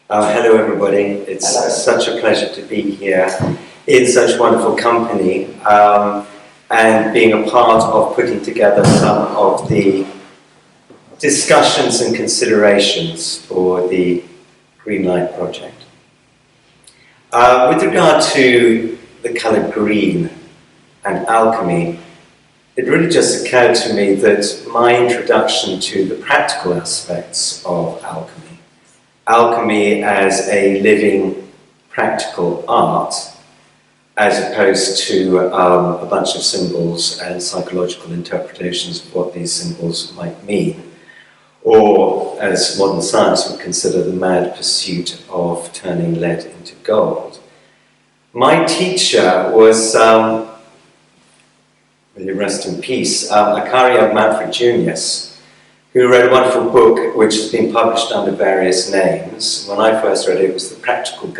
Hello everybody, it's such a pleasure to be here in such wonderful company and being a part of putting together some of the discussions and considerations for the Green Light Project. With regard to the colour green and alchemy, it really just occurred to me that my introduction to the practical aspects of alchemy as a living practical art, as opposed to a bunch of symbols and psychological interpretations of what these symbols might mean, or as modern science would consider the mad pursuit of turning lead into gold. My teacher was, may he rest in peace, Akaria Manfred Junius, who wrote a wonderful book which has been published under various names. When I first read it, it was the Practical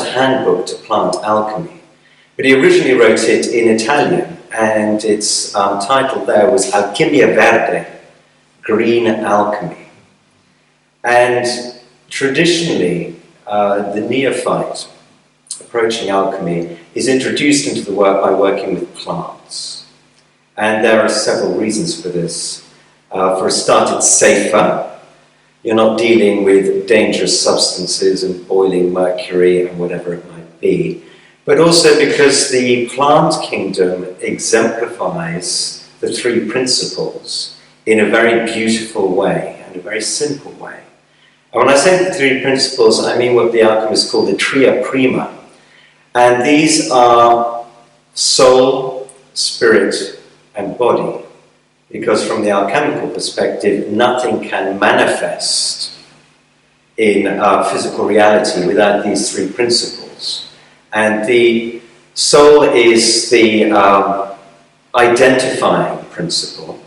Handbook to Plant Alchemy. But he originally wrote it in Italian, and its title there was Alchimia Verde, Green Alchemy. And traditionally, the neophyte approaching alchemy is introduced into the work by working with plants. And there are several reasons for this. For a start, it's safer. You're not dealing with dangerous substances and boiling mercury and whatever it might be. But also because the plant kingdom exemplifies the three principles in a very beautiful way and a very simple way. And when I say the three principles, I mean what the alchemists call the tria prima. And these are soul, spirit, and body. Because from the alchemical perspective, nothing can manifest in physical reality without these three principles. And the soul is the identifying principle.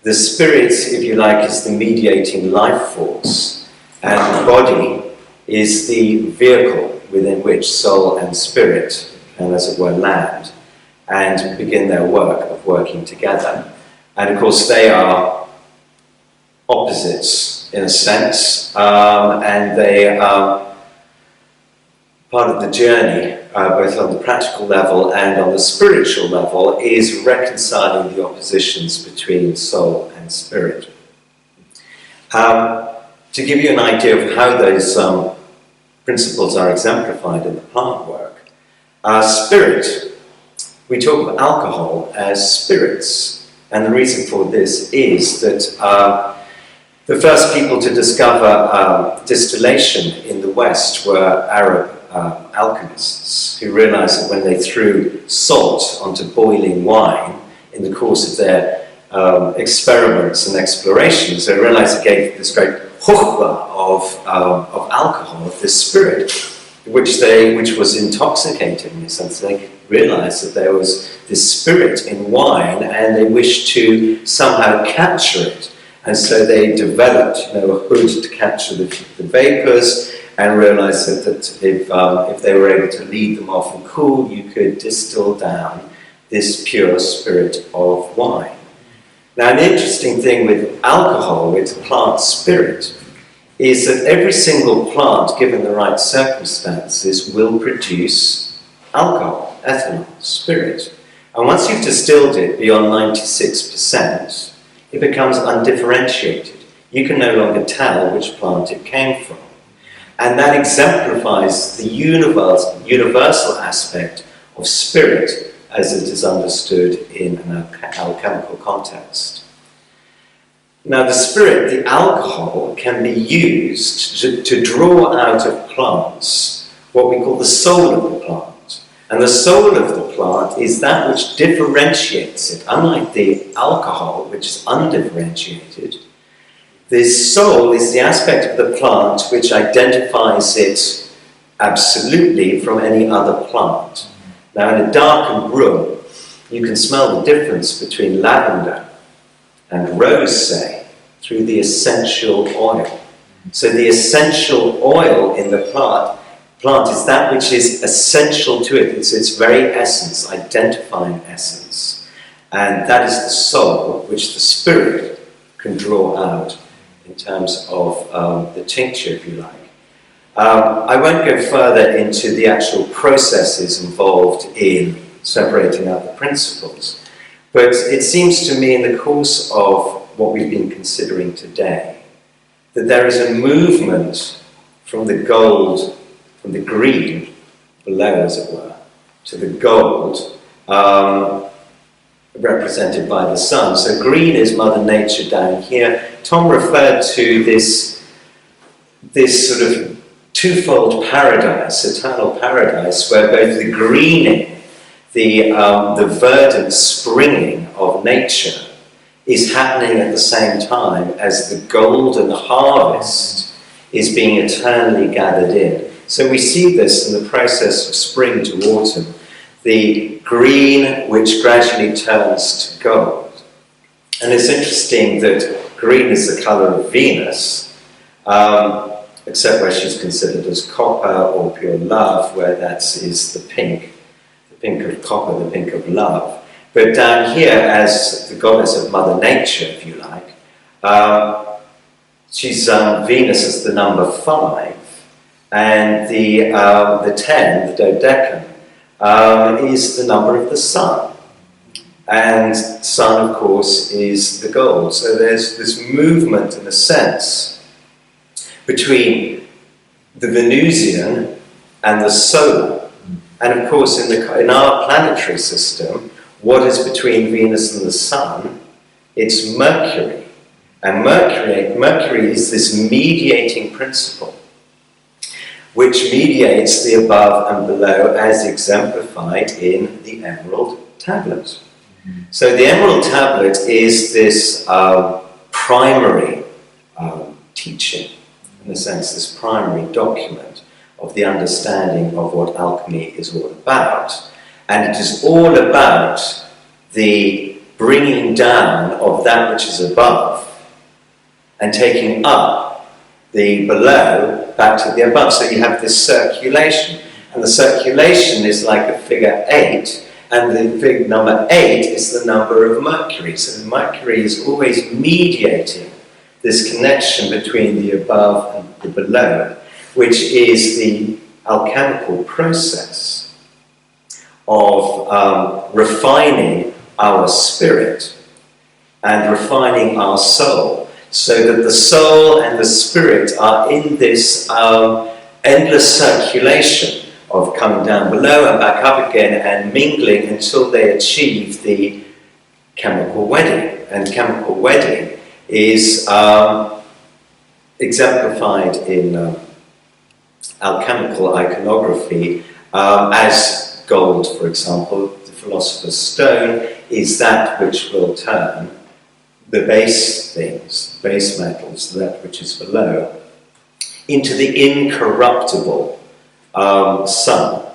The spirit, if you like, is the mediating life force. And the body is the vehicle within which soul and spirit can, as it were, land and begin their work of working together. And of course they are opposites in a sense, and they are part of the journey, both on the practical level and on the spiritual level, is reconciling the oppositions between soul and spirit. To give you an idea of how those principles are exemplified in the plant work, spirit, we talk of alcohol as spirits. And the reason for this is that the first people to discover distillation in the West were Arab alchemists, who realized that when they threw salt onto boiling wine in the course of their experiments and explorations, they realized it gave this great chukhwa of alcohol, of this spirit, which was intoxicating in a sense. They realized that there was this spirit in wine and they wished to somehow capture it. And so they developed a hood to capture the vapors, and realized that if they were able to lead them off and cool, you could distill down this pure spirit of wine. Now, an interesting thing with alcohol, with plant spirit, is that every single plant, given the right circumstances, will produce alcohol, ethanol, spirit. And once you've distilled it beyond 96%, it becomes undifferentiated. You can no longer tell which plant it came from. And that exemplifies the universal aspect of spirit as it is understood in an alchemical context. Now the spirit, the alcohol, can be used to draw out of plants what we call the soul of the plant. And the soul of the plant is that which differentiates it. Unlike the alcohol, which is undifferentiated, this soul is the aspect of the plant which identifies it absolutely from any other plant. Now in a darkened room, you can smell the difference between lavender and rose, say, through the essential oil. So the essential oil in the plant is that which is essential to it. It's its very essence, identifying essence. And that is the soul which the spirit can draw out in terms of the tincture, if you like. I won't go further into the actual processes involved in separating out the principles, but it seems to me in the course of what we've been considering today, that there is a movement from the gold, from the green, below as it were, to the gold, represented by the sun. So green is Mother Nature down here. Tom referred to this sort of twofold paradise, eternal paradise, where both the greening, the verdant springing of nature is happening at the same time as the golden harvest is being eternally gathered in. So we see this in the process of spring to autumn, the green which gradually turns to gold. And it's interesting that green is the colour of Venus, except where she's considered as copper or pure love, where that is the pink of copper, the pink of love. But down here, as the goddess of Mother Nature, if you like, she's Venus is the number 5, and the 10, the dodecan, is the number of the sun. And sun, of course, is the gold. So there's this movement, in a sense, between the Venusian and the solar. And of course, in our planetary system, what is between Venus and the sun? It's Mercury. And Mercury is this mediating principle, which mediates the above and below as exemplified in the Emerald Tablet. So the Emerald Tablet is this primary teaching, in a sense, this primary document of the understanding of what alchemy is all about. And it is all about the bringing down of that which is above and taking up the below back to the above. So you have this circulation, and the circulation is like a figure 8, and the figure number 8 is the number of Mercury. So Mercury is always mediating this connection between the above and the below, which is the alchemical process of refining our spirit and refining our soul, so that the soul and the spirit are in this endless circulation of coming down below and back up again and mingling until they achieve the chemical wedding. And chemical wedding is exemplified in alchemical iconography as gold, for example. The philosopher's stone is that which will turn the base things, base metals, that which is below, into the incorruptible sun.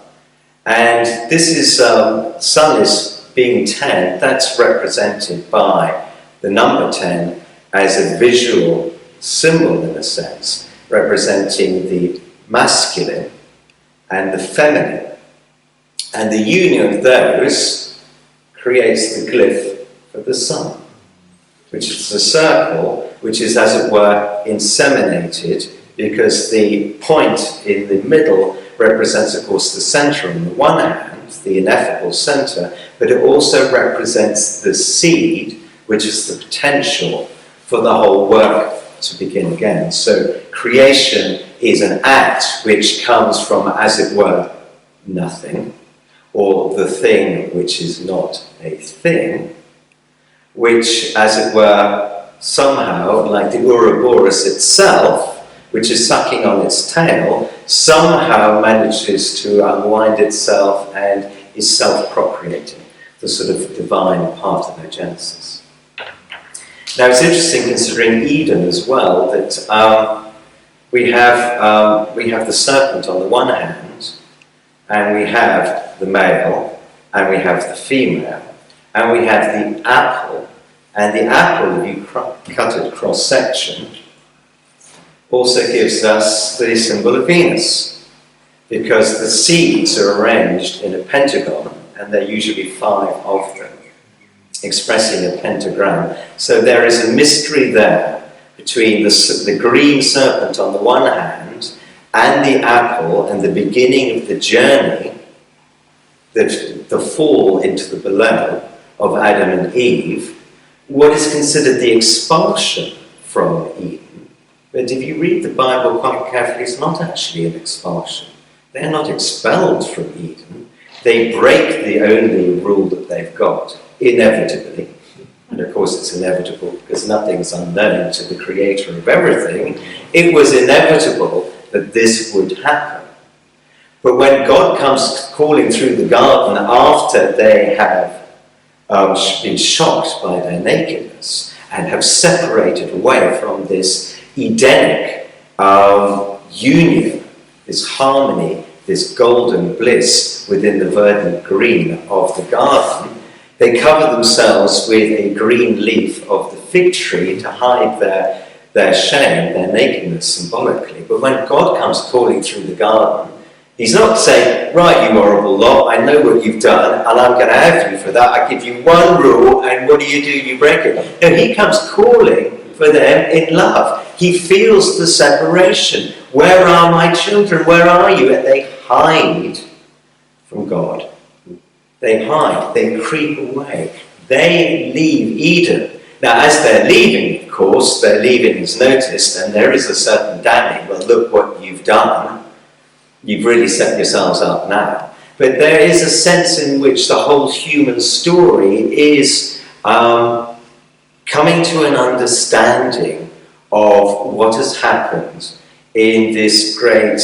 And this is, sun is being 10, that's represented by the number 10 as a visual symbol, in a sense, representing the masculine and the feminine. And the union of those creates the glyph for the sun, which is the circle, which is, as it were, inseminated, because the point in the middle represents, of course, the centre on the one hand, the ineffable centre, but it also represents the seed, which is the potential for the whole work to begin again. So creation is an act which comes from, as it were, nothing, or the thing which is not a thing, which, as it were, somehow, like the Ouroboros itself, which is sucking on its tail, somehow manages to unwind itself and is self-procreating, the sort of divine parthenogenesis. Now it's interesting, considering Eden as well, that we have the serpent on the one hand, and we have the male, and we have the female, and we have the apple. And the apple, if you cut it cross-section, also gives us the symbol of Venus, because the seeds are arranged in a pentagon, and there are usually 5 of them, expressing a pentagram. So there is a mystery there between the green serpent on the one hand and the apple and the beginning of the journey, the fall into the below of Adam and Eve, what is considered the expulsion from Eden. But if you read the Bible quite carefully, it's not actually an expulsion. They're not expelled from Eden. They break the only rule that they've got, inevitably. And of course it's inevitable because nothing's unknown to the creator of everything. It was inevitable that this would happen. But when God comes calling through the garden after they have been shocked by their nakedness and have separated away from this Edenic union, this harmony, this golden bliss within the verdant green of the garden, they cover themselves with a green leaf of the fig tree to hide their shame, their nakedness symbolically. But when God comes calling through the garden, he's not saying, right, you horrible lot, I know what you've done, and I'm going to have you for that. I give you one rule, and what do? You break it. No, he comes calling for them in love. He feels the separation. Where are my children? Where are you? And they hide from God. They hide. They creep away. They leave Eden. Now, as they're leaving, of course, their leaving is noticed, and there is a certain damning. Well, look what you've done. You've really set yourselves up now. But there is a sense in which the whole human story is coming to an understanding of what has happened in this great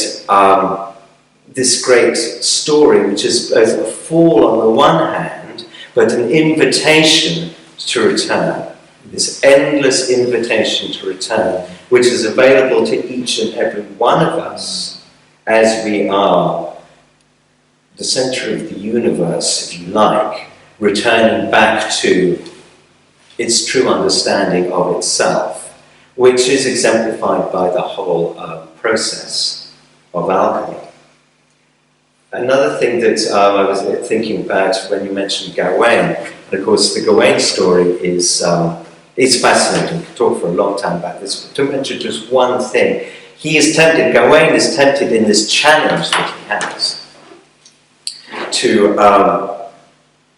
story, which is both a fall on the one hand, but an invitation to return. This endless invitation to return, which is available to each and every one of us as we are the centre of the universe, if you like, returning back to its true understanding of itself, which is exemplified by the whole process of alchemy. Another thing that I was thinking about when you mentioned Gawain, and of course the Gawain story is fascinating. We could talk for a long time about this, but to mention just one thing, he is tempted, Gawain is tempted in this challenge that he has to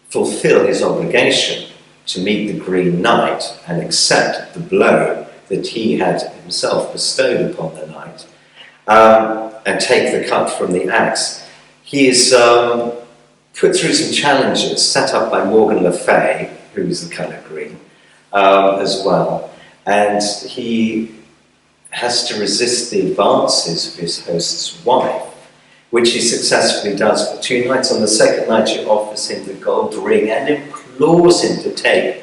fulfill his obligation to meet the Green Knight and accept the blow that he had himself bestowed upon the knight, and take the cut from the axe. He is put through some challenges set up by Morgan Le Fay, who is the colour green, as well. And he has to resist the advances of his host's wife, which he successfully does for 2 nights. On the second night, she offers him the gold ring and implores him to take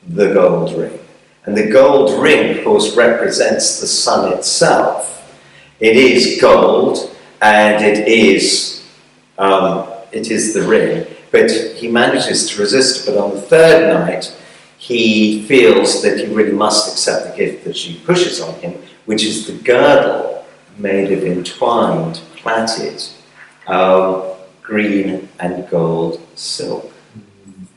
the gold ring. And the gold ring, of course, represents the sun itself. It is gold, and it is the ring. But he manages to resist. But on the third night, he feels that he really must accept the gift that she pushes on him, which is the girdle made of entwined, plaited, green and gold silk.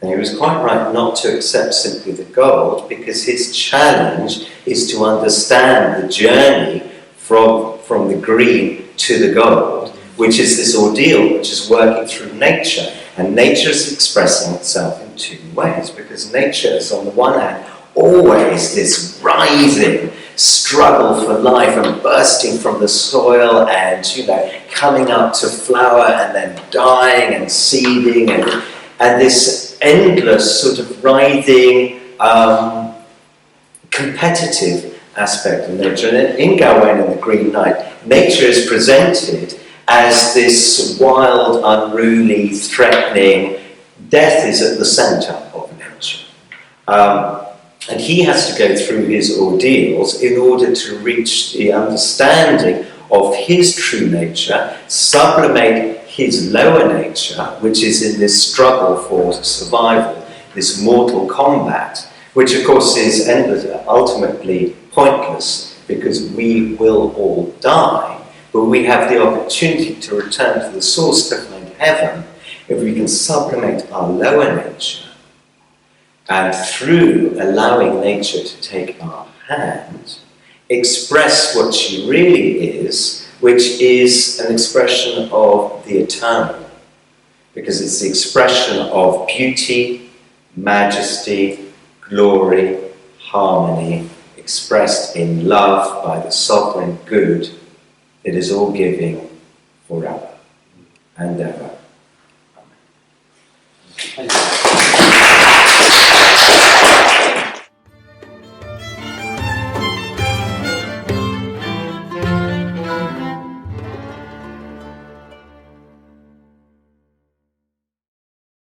And he was quite right not to accept simply the gold, because his challenge is to understand the journey from the green to the gold, which is this ordeal which is working through nature. And nature is expressing itself in 2 ways, because nature is, on the one hand, always this rising struggle for life and bursting from the soil and, coming up to flower and then dying and seeding and this endless sort of writhing, competitive aspect of nature. And in Gawain and the Green Knight, nature is presented as this wild, unruly, threatening. Death is at the centre of nature. And he has to go through his ordeals in order to reach the understanding of his true nature, sublimate his lower nature, which is in this struggle for survival, this mortal combat, which of course is ultimately pointless, because we will all die, but we have the opportunity to return to the source, to find heaven, if we can sublimate our lower nature, and through allowing nature to take our hand, express what she really is, which is an expression of the eternal, because it's the expression of beauty, majesty, glory, harmony, expressed in love by the sovereign good that is all giving forever and ever. Thank you.